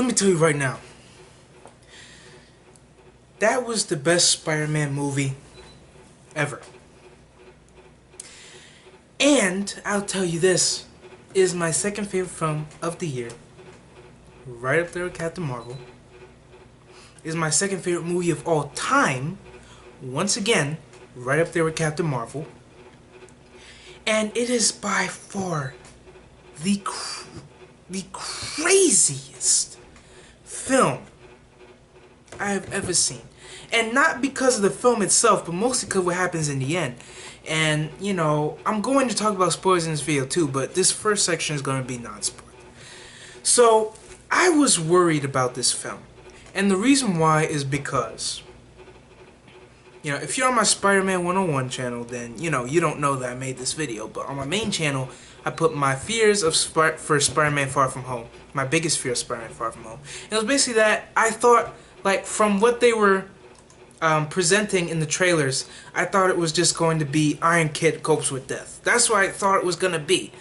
let me tell you right now, that was the best Spider-Man movie ever. And I'll tell you this, is my second favorite film of the year, right up there with Captain Marvel. Is my second favorite movie of all time, once again, right up there with Captain Marvel. And it is by far the craziest film I have ever seen. And not because of the film itself, but mostly because of what happens in the end. And, you know, I'm going to talk about spoilers in this video too, but this first section is going to be non-spoiler. So, I was worried about this film. And the reason why is because, you know, if you're on my Spider-Man 101 channel, then, you know, you don't know that I made this video. But on my main channel, I put my fears of for Spider-Man Far From Home. My biggest fear of Spider-Man Far From Home. And it was basically that I thought, like, from what they were presenting in the trailers, I thought it was just going to be Iron Kid copes with death. That's what I thought it was going to be.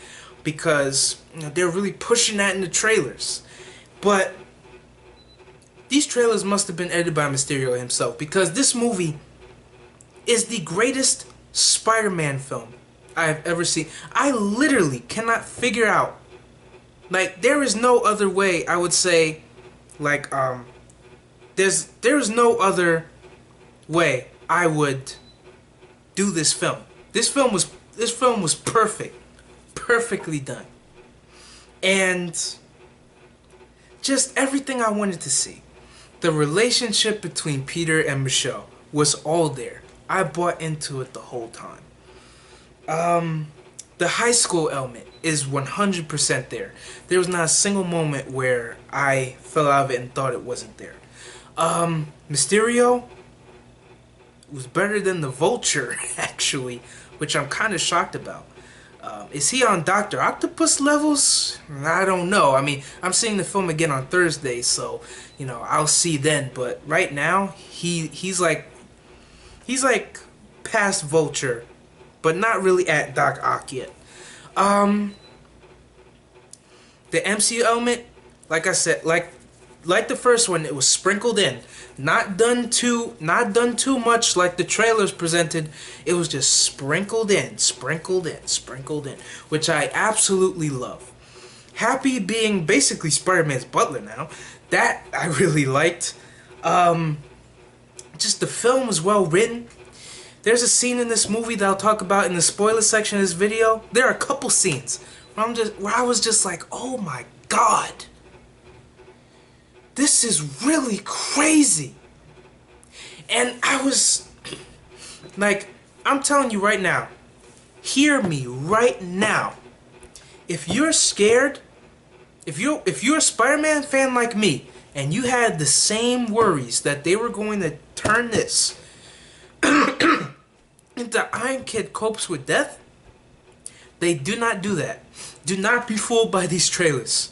Because, you know, they're really pushing that in the trailers. But these trailers must have been edited by Mysterio himself. Because this movie is the greatest Spider-Man film I have ever seen. I literally cannot figure out, like, there is no other way I would say, like, there is no other way I would do this film. This film was perfect. Perfectly done. And just everything I wanted to see. The relationship between Peter and Michelle was all there. I bought into it the whole time. The high school element is 100% there. There was not a single moment where I fell out of it and thought it wasn't there. Mysterio was better than the Vulture, actually, which I'm kind of shocked about. Is he on Dr. Octopus levels? I don't know. I mean, I'm seeing the film again on Thursday, so, you know, I'll see then. But right now, he's like past Vulture, but not really at Doc Ock yet. The MCU element, like I said, like the first one, it was sprinkled in. Not done too much like the trailers presented. It was just sprinkled in, which I absolutely love. Happy being basically Spider-Man's butler now. That I really liked. Just the film was well written. There's a scene in this movie that I'll talk about in the spoiler section of this video. There are a couple scenes where I was just like, oh my god. This is really crazy. And I was like, I'm telling you right now, hear me right now. If you're scared, if you're a Spider-Man fan like me, and you had the same worries that they were going to turn this into Iron Kid copes with death, they do not do that. Do not be fooled by these trailers.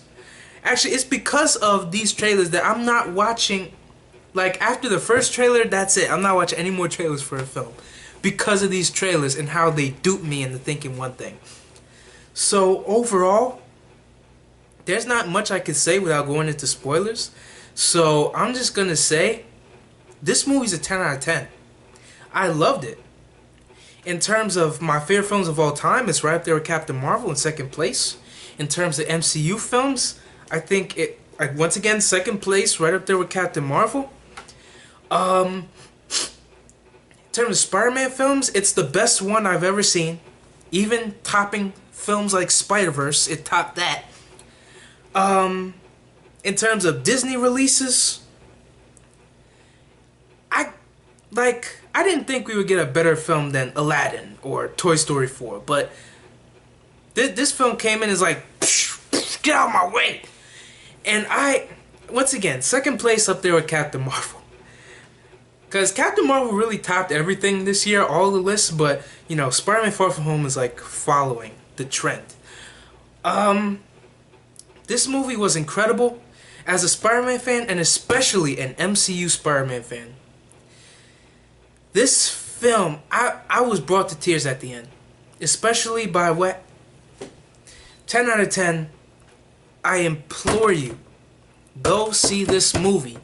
Actually, it's because of these trailers that I'm not watching. Like, after the first trailer, that's it. I'm not watching any more trailers for a film. Because of these trailers and how they duped me into thinking one thing. So, overall, there's not much I could say without going into spoilers. So, I'm just gonna say, this movie's a 10 out of 10. I loved it. In terms of my favorite films of all time, it's right up there with Captain Marvel in second place. In terms of MCU films, I think it, once again, second place, right up there with Captain Marvel. In terms of Spider-Man films, it's the best one I've ever seen. Even topping films like Spider-Verse, it topped that. In terms of Disney releases, I didn't think we would get a better film than Aladdin or Toy Story 4, but this film came in as like, get out of my way. And once again, second place up there with Captain Marvel. Because Captain Marvel really topped everything this year, all the lists, but, you know, Spider-Man Far From Home is like following the trend. This movie was incredible. As a Spider-Man fan, and especially an MCU Spider-Man fan, this film, I was brought to tears at the end. Especially by what? 10 out of 10. I implore you, Go see this movie.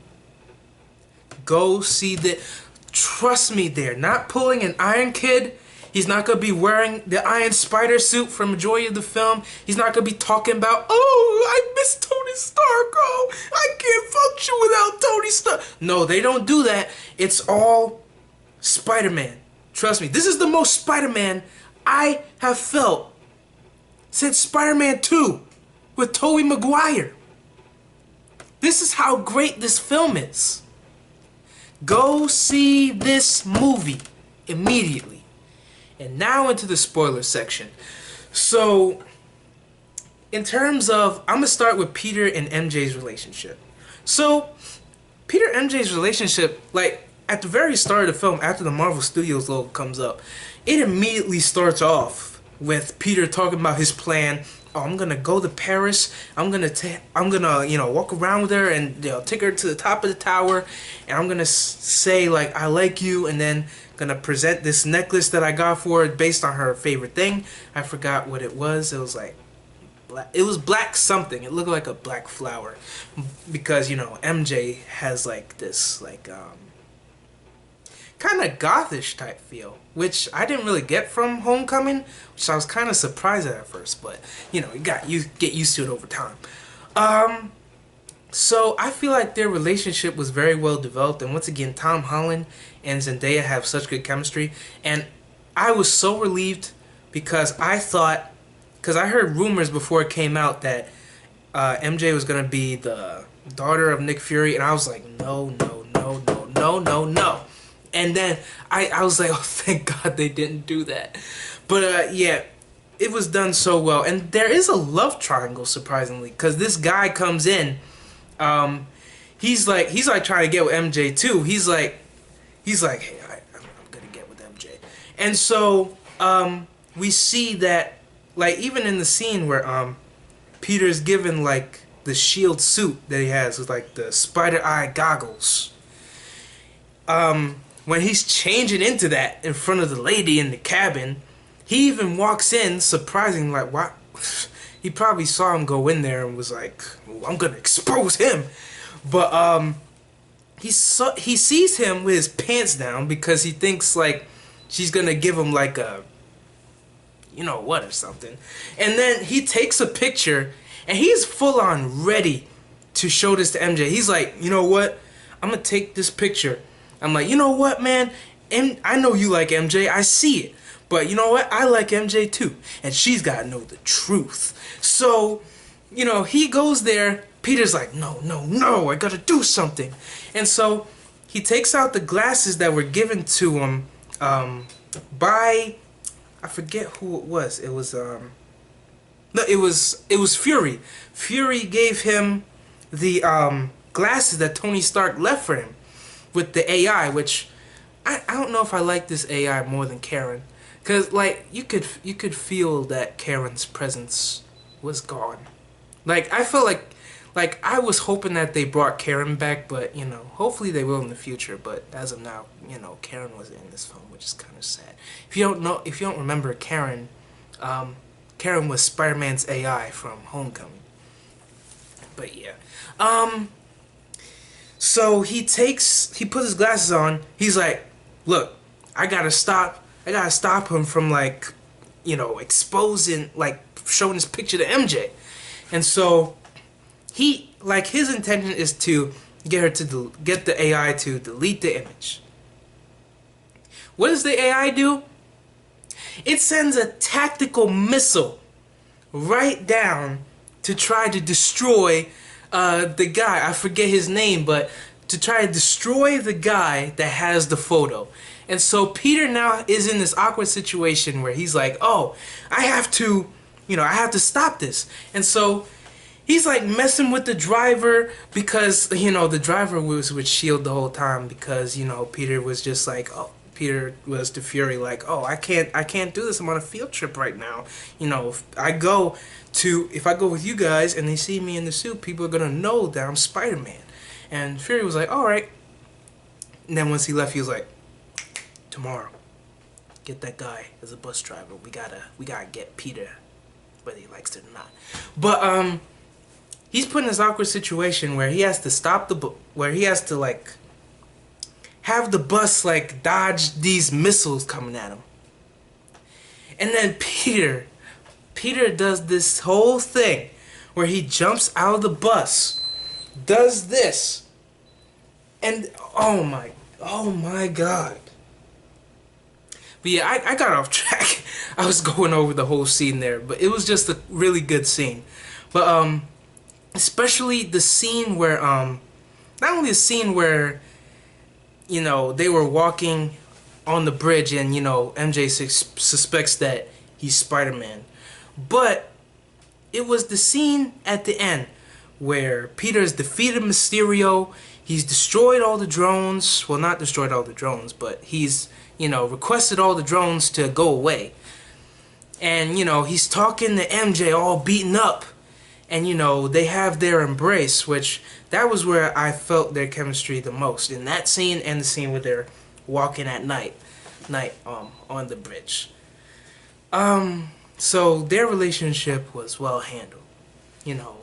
Go see the. Trust me, they're not pulling an Iron Kid. He's not going to be wearing the Iron Spider suit for majority of the film. He's not going to be talking about, oh, I miss Tony Stark. Oh, I can't function without Tony Stark. No, they don't do that. It's all Spider-Man. Trust me, this is the most Spider-Man I have felt since Spider-Man 2 with Tobey Maguire. This is how great this film is. Go see this movie immediately. And now into the spoiler section. So, in terms of, I'm going to start with Peter and MJ's relationship. So, Peter and MJ's relationship, like, at the very start of the film, after the Marvel Studios logo comes up, it immediately starts off with Peter talking about his plan. Oh, I'm gonna go to Paris. I'm gonna walk around with her and take her to the top of the tower, and I'm gonna say like I like you, and then gonna present this necklace that I got for her based on her favorite thing. I forgot what it was. It was like black. It was black something. It looked like a black flower, because MJ has like this like kind of gothish type feel, which I didn't really get from Homecoming, which I was kind of surprised at first, but you get used to it over time. So I feel like their relationship was very well developed, and once again, Tom Holland and Zendaya have such good chemistry, and I was so relieved because I heard rumors before it came out that MJ was gonna be the daughter of Nick Fury, and I was like, no, no, no, no, no, no, no. And then I was like, oh, thank God they didn't do that. But yeah, it was done so well. And there is a love triangle, surprisingly, because this guy comes in. He's like trying to get with MJ too. He's like, hey, I'm gonna get with MJ. And so we see that, like, even in the scene where Peter's given like the shield suit that he has with like the spider eye goggles. When he's changing into that in front of the lady in the cabin, he even walks in, surprising, like, what? He probably saw him go in there and was like, oh, I'm gonna expose him. But he sees him with his pants down because he thinks like she's gonna give him like a what or something. And then he takes a picture and he's full on ready to show this to MJ. He's like, you know what? I'm gonna take this picture. I'm like, you know what, man? And I know you like MJ. I see it. But you know what? I like MJ too. And she's got to know the truth. So, he goes there. Peter's like, no, no, no. I got to do something. And so he takes out the glasses that were given to him by, I forget who it was. It was, no, it was Fury. Fury gave him the glasses that Tony Stark left for him with the AI, which I don't know if I like this AI more than Karen, because like you could feel that Karen's presence was gone. Like I felt like I was hoping that they brought Karen back, but hopefully they will in the future. But as of now, Karen wasn't in this film, which is kind of sad. If you don't remember Karen, Karen was Spider-Man's AI from Homecoming. But yeah, so he puts his glasses on. He's like, look, I gotta stop him from like, exposing, like showing this picture to MJ. And so his intention is to get the AI to delete the image. What does the AI do? It sends a tactical missile right down to try to destroy the guy. I forget his name, but to try to destroy the guy that has the photo. And so Peter now is in this awkward situation where he's like, oh, I have to stop this. And so he's like messing with the driver because, the driver was with S.H.I.E.L.D. the whole time because, Peter was just like, oh, Peter was to Fury like, oh, I can't do this. I'm on a field trip right now. If I go with you guys and they see me in the suit, people are going to know that I'm Spider-Man. And Fury was like, all right. And then once he left, he was like, tomorrow, get that guy as a bus driver. We gotta get Peter, whether he likes it or not. But he's put in this awkward situation where he has to stop where he has to like have the bus like dodge these missiles coming at him. And then Peter does this whole thing where he jumps out of the bus, does this, and oh my god. But yeah, I got off track. I was going over the whole scene there, but it was just a really good scene. But especially the scene where not only the scene where, you know, they were walking on the bridge and, you know, MJ suspects that he's Spider-Man, but it was the scene at the end where Peter's defeated Mysterio. He's destroyed all the drones. Well, not destroyed all the drones, but he's, you know, requested all the drones to go away. And, you know, he's talking to MJ all beaten up. And, you know, they have their embrace, which that was where I felt their chemistry the most. In that scene and the scene where they're walking at night on the bridge. So their relationship was well handled. You know,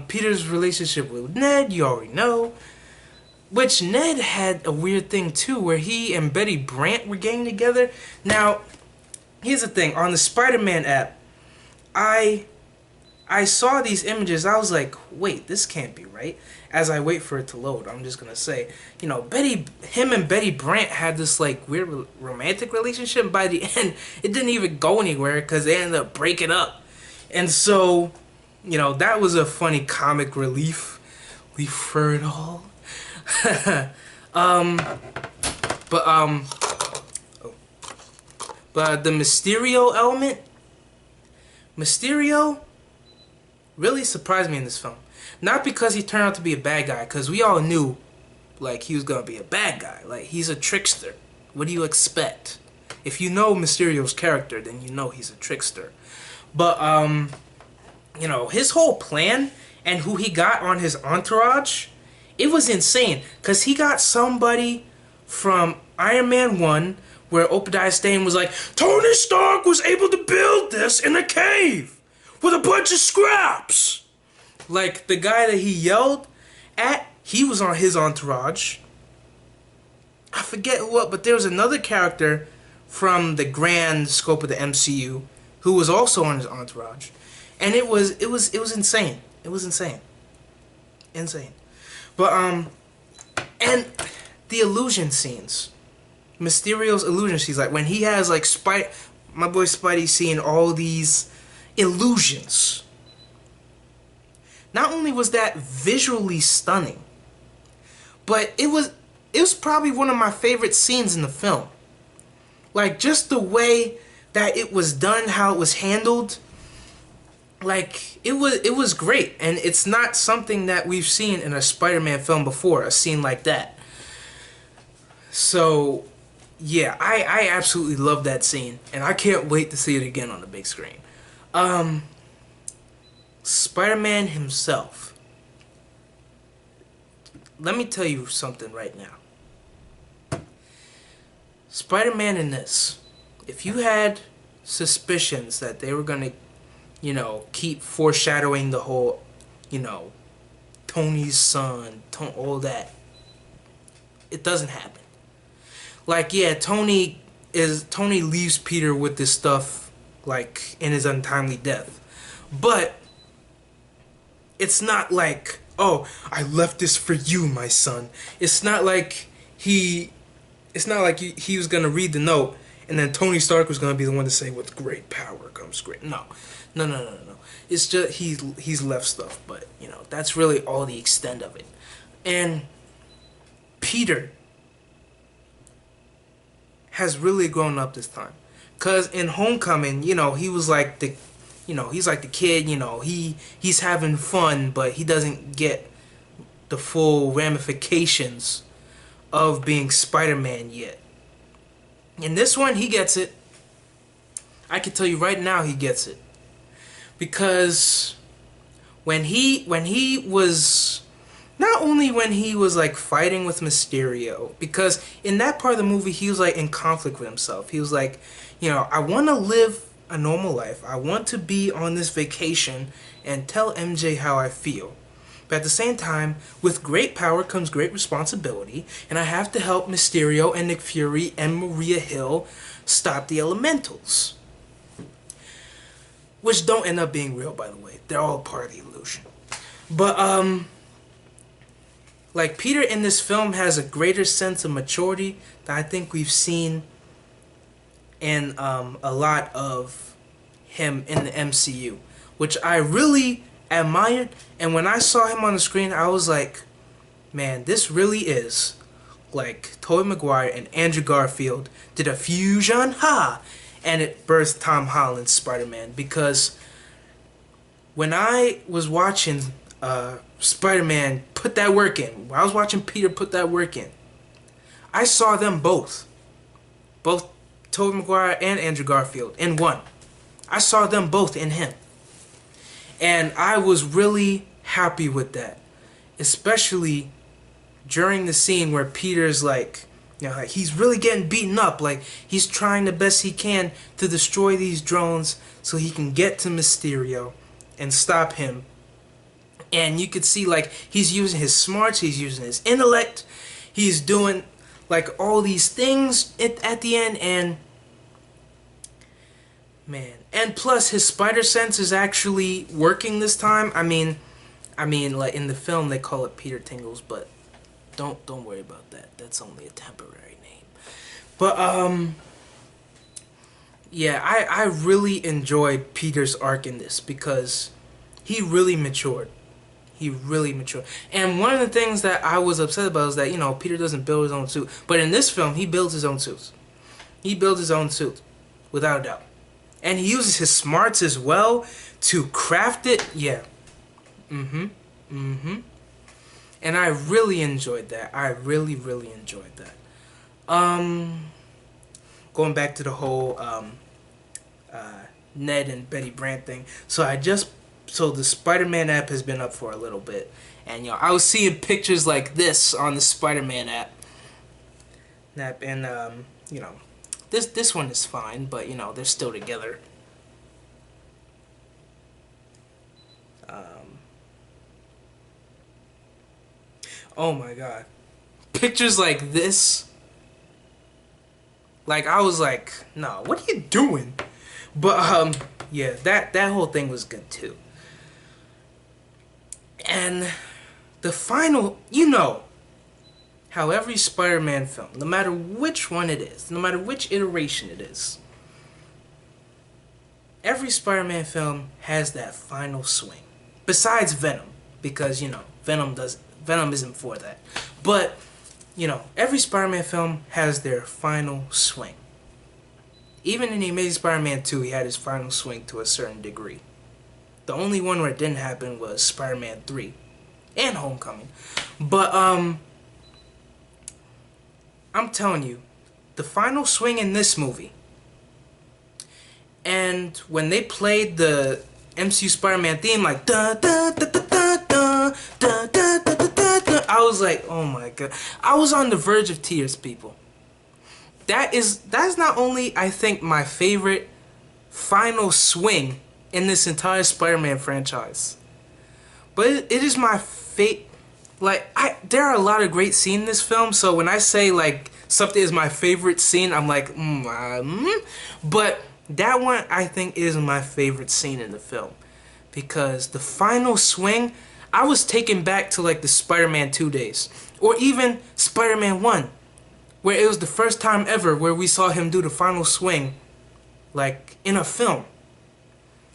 Peter's relationship with Ned, you already know. Which Ned had a weird thing too, where he and Betty Brant were getting together. Now, here's the thing. On the Spider-Man app, I saw these images. I was like, wait, this can't be right. As I wait for it to load, I'm just gonna say, you know, him and Betty Brant had this like weird romantic relationship. By the end, it didn't even go anywhere because they ended up breaking up. And so, you know, that was a funny comic relief for it all. But the Mysterio element, Mysterio really surprised me in this film. Not because he turned out to be a bad guy, because we all knew, like, he was gonna be a bad guy. Like, he's a trickster. What do you expect? If you know Mysterio's character, then you know he's a trickster. But, you know, his whole plan and who he got on his entourage, it was insane. Because he got somebody from Iron Man 1, where Obadiah Stane was like, Tony Stark was able to build this in a cave with a bunch of scraps. Like, the guy that he yelled at, he was on his entourage. I forget what, but there was another character from the grand scope of the MCU who was also on his entourage. And it was insane. It was insane. Insane. But, and the illusion scenes. Mysterio's illusion scenes. Like, when he has, like, my boy Spidey seeing all these illusions. Not only was that visually stunning, but it was probably one of my favorite scenes in the film. Like, just the way that it was done, how it was handled. Like, it was great, and it's not something that we've seen in a Spider-Man film before, a scene like that. So, yeah, I absolutely love that scene, and I can't wait to see it again on the big screen. Spider-Man himself. Let me tell you something right now. Spider-Man in this, if you had suspicions that they were gonna, you know, keep foreshadowing the whole, you know, Tony's son, all that, it doesn't happen. Like, yeah, Tony leaves Peter with this stuff, like, in his untimely death. But it's not like, oh, I left this for you, my son. It's not like he was gonna read the note and then Tony Stark was gonna be the one to say, with great power comes great. No. It's just he's left stuff, but you know, that's really all the extent of it. And Peter has really grown up this time, cause in Homecoming, you know, he was like the, you know, he's like the kid, you know, he's having fun, but he doesn't get the full ramifications of being Spider-Man yet. In this one, he gets it. I can tell you right now, he gets it. Because when he was, not only when he was like fighting with Mysterio, because in that part of the movie, he was like in conflict with himself. He was like, you know, I want to live a normal life. I want to be on this vacation and tell MJ how I feel. But at the same time, with great power comes great responsibility, and I have to help Mysterio and Nick Fury and Maria Hill stop the Elementals. Which don't end up being real, by the way. They're all part of the illusion. But, like, Peter in this film has a greater sense of maturity that I think we've seen in a lot of him in the MCU, which I really admired. And when I saw him on the screen, I was like, man, this really is like Tobey Maguire and Andrew Garfield did a fusion, and it birthed Tom Holland's Spider-Man. Because when I was watching Spider-Man put that work in, when I was watching Peter put that work in, I saw them both Tobey Maguire and Andrew Garfield in one. I saw them both in him. And I was really happy with that. Especially during the scene where Peter's like, you know, like he's really getting beaten up. Like, he's trying the best he can to destroy these drones so he can get to Mysterio and stop him. And you could see, like, he's using his smarts, he's using his intellect, he's doing, like, all these things at the end, and man, and plus his spider sense is actually working this time. I mean, like in the film they call it Peter Tingles, but don't worry about that. That's only a temporary name. But yeah, I really enjoyed Peter's arc in this because he really matured. He really matured. And one of the things that I was upset about is that, you know, Peter doesn't build his own suit. But in this film, he builds his own suits. He builds his own suit, without a doubt. And he uses his smarts as well to craft it. Yeah. And I really enjoyed that. I really enjoyed that. Going back to the whole Ned and Betty Brant thing. So the Spider-Man app has been up for a little bit, and I was seeing pictures like this on the Spider-Man app. And this one is fine, but they're still together. Oh my god, pictures like this. Like, I was like, no, what are you doing? But yeah, that whole thing was good too. And the final, how every Spider-Man film, no matter which one it is, no matter which iteration it is, every Spider-Man film has that final swing. Besides Venom, because, Venom isn't for that. But, every Spider-Man film has their final swing. Even in The Amazing Spider-Man 2, he had his final swing to a certain degree. The only one where it didn't happen was Spider-Man 3 and Homecoming. But, I'm telling you, the final swing in this movie, and when they played the MCU Spider-Man theme, like, da da da da da da da da da da da, I was like, oh my god. I was on the verge of tears, people. That's not only, I think, my favorite final swing in this entire Spider-Man franchise, but it is my there are a lot of great scenes in this film, so when I say, like, something is my favorite scene, I'm like, but that one, I think, is my favorite scene in the film, because the final swing, I was taken back to, like, the Spider-Man 2 days, or even Spider-Man 1, where it was the first time ever where we saw him do the final swing, like, in a film.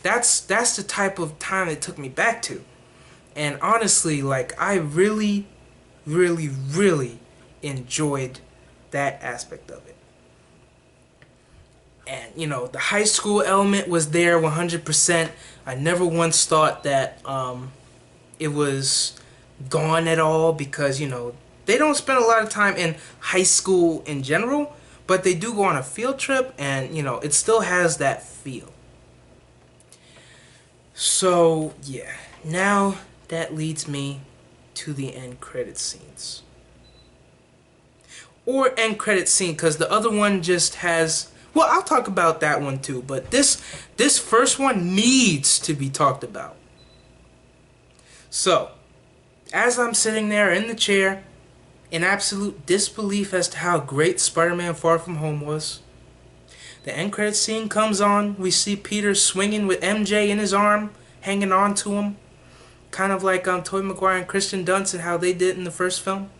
That's the type of time it took me back to. And honestly, like, I really enjoyed that aspect of it. And, the high school element was there 100%. I never once thought that it was gone at all, because, they don't spend a lot of time in high school in general, but they do go on a field trip, and, it still has that feel. So, yeah. Now, that leads me to the end credit scenes. Or end credit scene, because the other one just has... Well, I'll talk about that one too, but this first one needs to be talked about. So, as I'm sitting there in the chair, in absolute disbelief as to how great Spider-Man Far From Home was, the end credits scene comes on. We see Peter swinging with MJ in his arm, hanging on to him, kind of like Tobey Maguire and Kristen Dunst and how they did in the first film.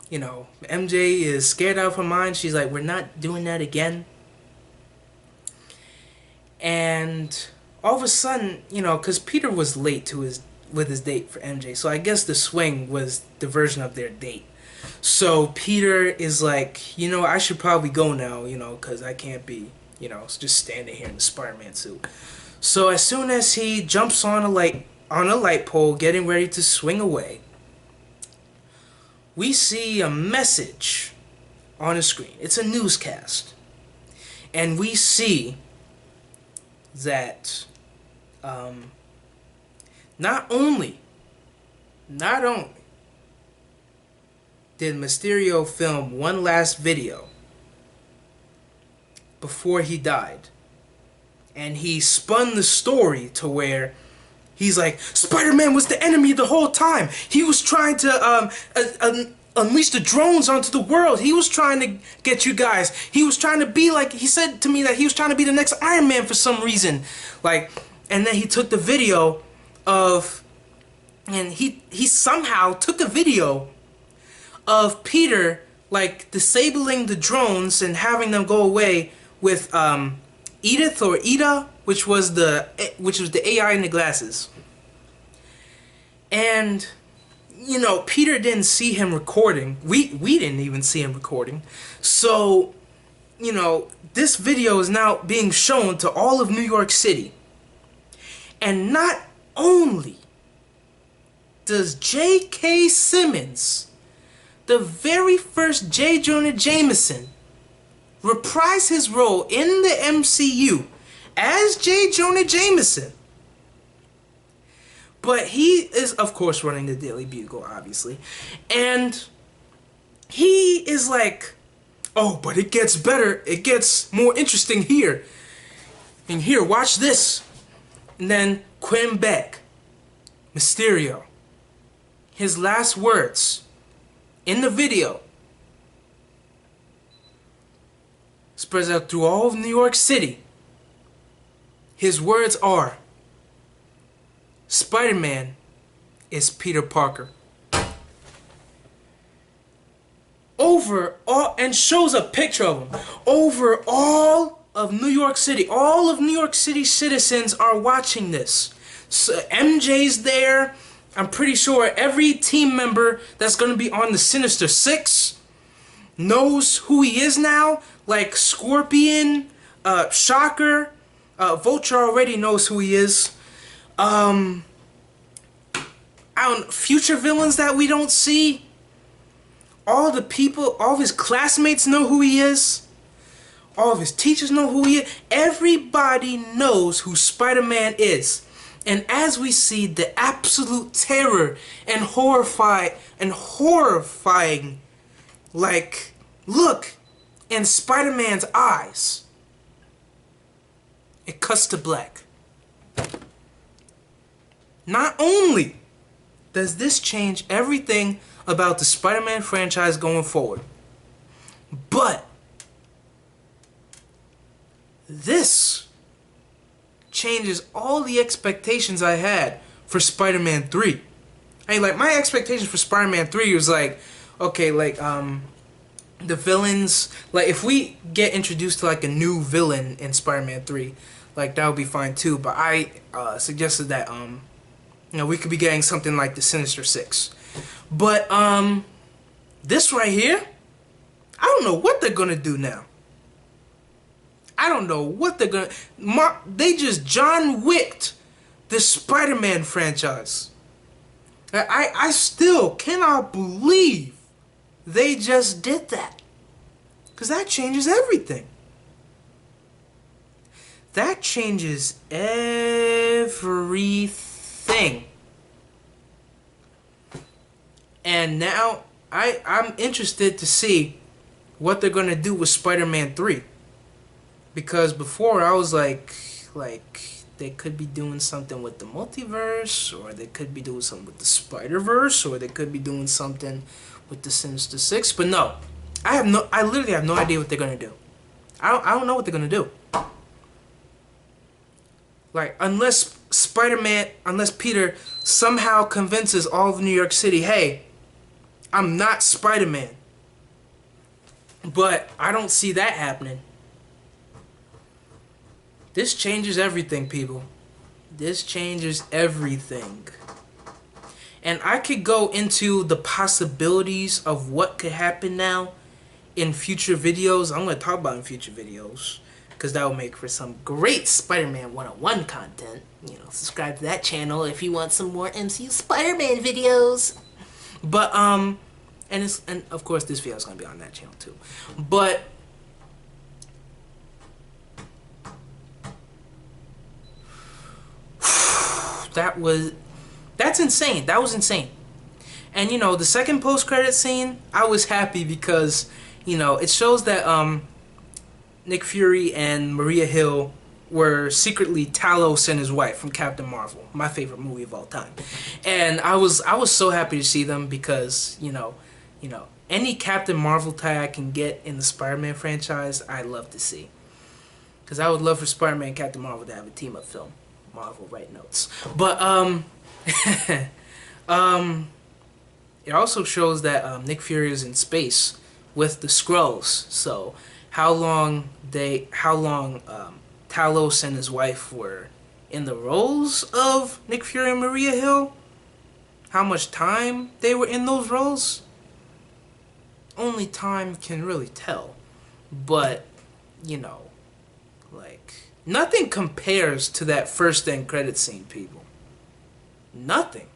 You know, MJ is scared out of her mind. She's like, we're not doing that again. And all of a sudden, you know, because Peter was late to his date for MJ, so I guess the swing was the version of their date. So Peter is like, you know, I should probably go now, you know, because I can't be, you know, just standing here in the Spider-Man suit. So as soon as he jumps on a light pole, getting ready to swing away, we see a message on the screen. It's a newscast. And we see that not only did Mysterio film one last video before he died, and he spun the story to where he's like, Spider-Man was the enemy the whole time. He was trying to unleash the drones onto the world. He was trying to get you guys. He was trying to be like, he said to me that he was trying to be the next Iron Man for some reason. Like, and then he took the video of, and he somehow took a video of Peter, like, disabling the drones and having them go away with Edith or Ida, which was the AI in the glasses. And you know, Peter didn't see him recording. We didn't even see him recording. So, you know, this video is now being shown to all of New York City. And not only does J.K. Simmons, the very first J. Jonah Jameson, reprise his role in the MCU as J. Jonah Jameson, but he is, of course, running the Daily Bugle, obviously. And he is like, oh, but it gets better. It gets more interesting here. And here, watch this. And then Quentin Beck, Mysterio, his last words in the video spreads out through all of New York City. His words are, Spider-Man is Peter Parker. Over all, and shows a picture of him. Over all of New York City. All of New York City citizens are watching this. So MJ's there. I'm pretty sure every team member that's going to be on the Sinister Six knows who he is now. Like Scorpion, Shocker, Vulture already knows who he is. Future villains that we don't see. All the people, all of his classmates know who he is. All of his teachers know who he is. Everybody knows who Spider-Man is. And as we see the absolute terror and horrifying like look in Spider-Man's eyes, it cuts to black. Not only does this change everything about the Spider-Man franchise going forward, but this changes all the expectations I had for Spider-Man 3. I mean, like, my expectations for Spider-Man 3 was like, okay, like, the villains, like, if we get introduced to, like, a new villain in Spider-Man 3, like, that would be fine too, but I suggested that, you know, we could be getting something like the Sinister Six. But, this right here, I don't know what they're gonna do now. I don't know what they're gonna... They just John Wicked the Spider-Man franchise. I still cannot believe they just did that. Because that changes everything. That changes everything. And now I'm interested to see what they're gonna do with Spider-Man 3. Because before I was like they could be doing something with the multiverse, or they could be doing something with the Spider-Verse, or they could be doing something with the Sinister Six. But no, I literally have no idea what they're gonna do. I don't know what they're gonna do. Like, unless Peter somehow convinces all of New York City, hey, I'm not Spider-Man. But I don't see that happening. This changes everything, people. This changes everything. And I could go into the possibilities of what could happen now in future videos. I'm going to talk about in future videos, because that will make for some great Spider-Man 101 content. You know, subscribe to that channel if you want some more MCU Spider-Man videos. But, and of course this video is going to be on that channel too. But, that's insane. That was insane. And, you know, the second post-credit scene, I was happy because, you know, it shows that, Nick Fury and Maria Hill were secretly Talos and his wife from Captain Marvel, my favorite movie of all time. And I was so happy to see them because, you know, any Captain Marvel tie I can get in the Spider-Man franchise, I love to see. Because I would love for Spider-Man and Captain Marvel to have a team-up film. Marvel, write notes. But, it also shows that Nick Fury is in space with the Skrulls. So how long Talos and his wife were in the roles of Nick Fury and Maria Hill, how much time they were in those roles, only time can really tell. But, you know, like, nothing compares to that first end credit scene, people. Nothing.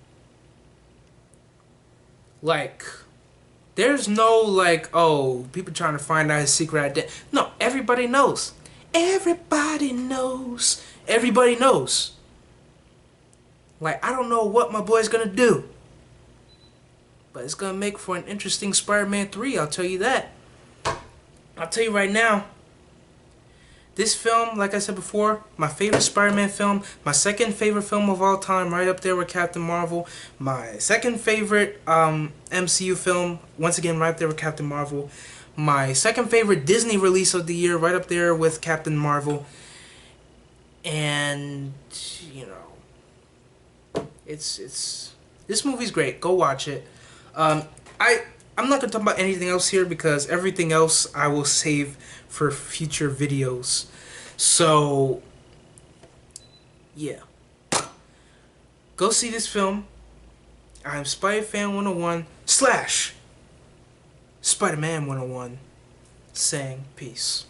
Like, there's no, like, oh, people trying to find out his secret identity. No, everybody knows. Everybody knows. Everybody knows. Like, I don't know what my boy's gonna do, but it's gonna make for an interesting Spider-Man 3, I'll tell you that. I'll tell you right now, this film, like I said before, my favorite Spider-Man film, my second favorite film of all time, right up there with Captain Marvel, my second favorite MCU film, once again right up there with Captain Marvel, my second favorite Disney release of the year, right up there with Captain Marvel, and, you know, it's this movie's great. Go watch it. I'm not gonna talk about anything else here because everything else I will save for future videos. So, yeah. Go see this film. I'm SpiderFan101 / Spider-Man 101 saying peace.